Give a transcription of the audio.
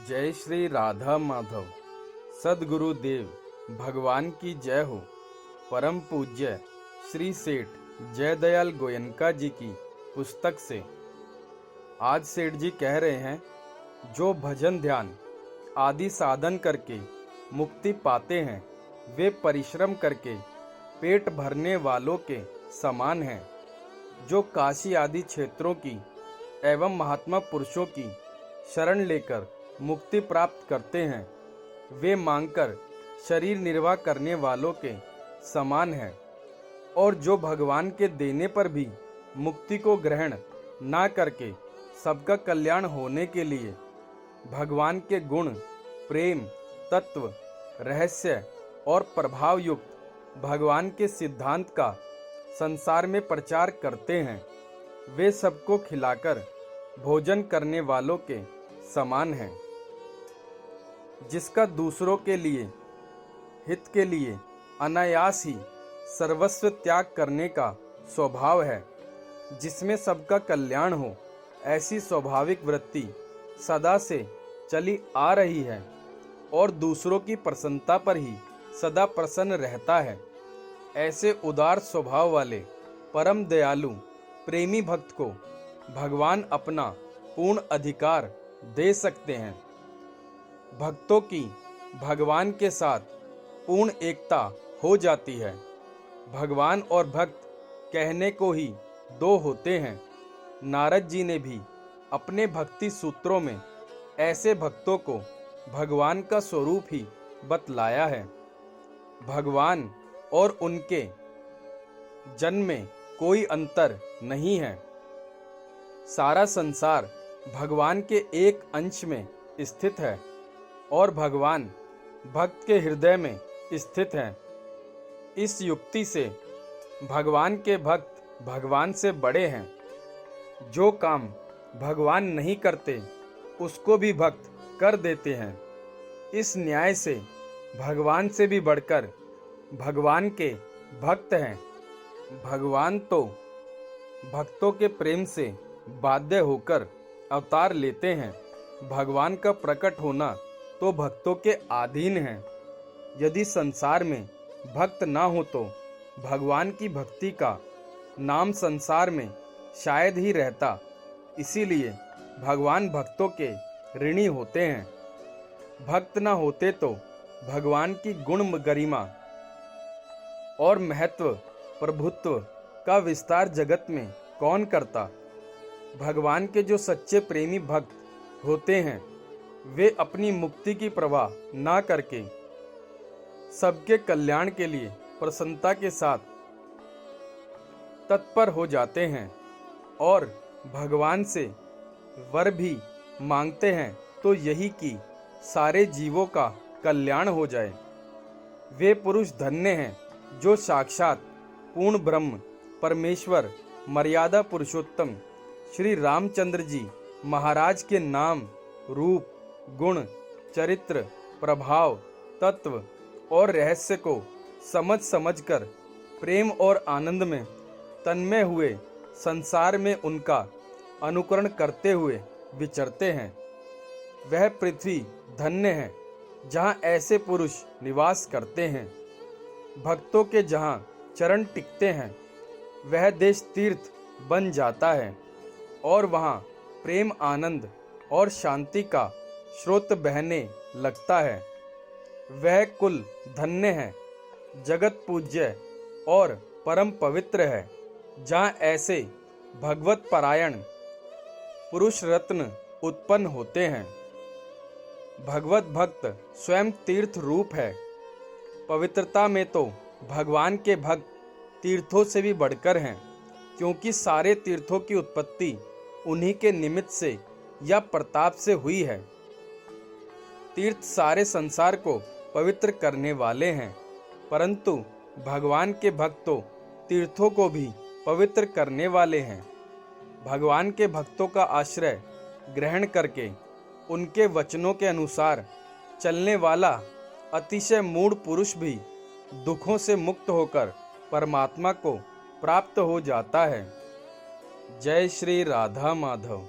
जय श्री राधा माधव। सद्गुरु देव भगवान की जय हो। परम पूज्य श्री सेठ जयदयाल गोयनका जी की पुस्तक से। आज सेठ जी कह रहे हैं, जो भजन ध्यान आदि साधन करके मुक्ति पाते हैं, वे परिश्रम करके पेट भरने वालों के समान हैं। जो काशी आदि क्षेत्रों की एवं महात्मा पुरुषों की शरण लेकर मुक्ति प्राप्त करते हैं, वे मांगकर शरीर निर्वाह करने वालों के समान हैं। और जो भगवान के देने पर भी मुक्ति को ग्रहण ना करके सबका कल्याण होने के लिए भगवान के गुण, प्रेम, तत्व, रहस्य और प्रभाव युक्त भगवान के सिद्धांत का संसार में प्रचार करते हैं, वे सबको खिलाकर भोजन करने वालों के समान हैं। जिसका दूसरों के लिए हित के लिए अनायास ही सर्वस्व त्याग करने का स्वभाव है, जिसमें सबका कल्याण हो, ऐसी स्वाभाविक वृत्ति सदा से चली आ रही है और दूसरों की प्रसन्नता पर ही सदा प्रसन्न रहता है, ऐसे उदार स्वभाव वाले परम दयालु प्रेमी भक्त को भगवान अपना पूर्ण अधिकार दे सकते हैं। भक्तों की भगवान के साथ पूर्ण एकता हो जाती है। भगवान और भक्त कहने को ही दो होते हैं। नारद जी ने भी अपने भक्ति सूत्रों में ऐसे भक्तों को भगवान का स्वरूप ही बतलाया है। भगवान और उनके जन में कोई अंतर नहीं है। सारा संसार भगवान के एक अंश में स्थित है और भगवान भक्त के हृदय में स्थित हैं। इस युक्ति से भगवान के भक्त भगवान से बड़े हैं। जो काम भगवान नहीं करते उसको भी भक्त कर देते हैं। इस न्याय से भगवान से भी बढ़कर भगवान के भक्त हैं। भगवान तो भक्तों के प्रेम से बाध्य होकर अवतार लेते हैं। भगवान का प्रकट होना तो भक्तों के अधीन है। यदि संसार में भक्त ना हो तो भगवान की भक्ति का नाम संसार में शायद ही रहता। इसीलिए भगवान भक्तों के ऋणी होते हैं। भक्त ना होते तो भगवान की गुण गरिमा और महत्व प्रभुत्व का विस्तार जगत में कौन करता। भगवान के जो सच्चे प्रेमी भक्त होते हैं, वे अपनी मुक्ति की परवाह ना करके सबके कल्याण के लिए प्रसन्नता के साथ तत्पर हो जाते हैं और भगवान से वर भी मांगते हैं, तो यही कि सारे जीवों का कल्याण हो जाए। वे पुरुष धन्य हैं जो साक्षात पूर्ण ब्रह्म परमेश्वर मर्यादा पुरुषोत्तम श्री रामचंद्र जी महाराज के नाम, रूप, गुण, चरित्र, प्रभाव, तत्व और रहस्य को समझकर प्रेम और आनंद में तन्मय हुए संसार में उनका अनुकरण करते हुए विचरते हैं। वह पृथ्वी धन्य है जहाँ ऐसे पुरुष निवास करते हैं। भक्तों के जहाँ चरण टिकते हैं, वह देश तीर्थ बन जाता है और वहाँ प्रेम, आनंद और शांति का स्रोत बहने लगता है। वह कुल धन्य है, जगत पूज्य और परम पवित्र है, जहाँ ऐसे भगवत परायण पुरुष रत्न उत्पन्न होते हैं। भगवत भक्त स्वयं तीर्थ रूप है। पवित्रता में तो भगवान के भक्त तीर्थों से भी बढ़कर हैं, क्योंकि सारे तीर्थों की उत्पत्ति उन्हीं के निमित्त से या प्रताप से हुई है। तीर्थ सारे संसार को पवित्र करने वाले हैं, परंतु भगवान के भक्त तो तीर्थों को भी पवित्र करने वाले हैं। भगवान के भक्तों का आश्रय ग्रहण करके उनके वचनों के अनुसार चलने वाला अतिशय मूढ़ पुरुष भी दुखों से मुक्त होकर परमात्मा को प्राप्त हो जाता है। जय श्री राधा माधव।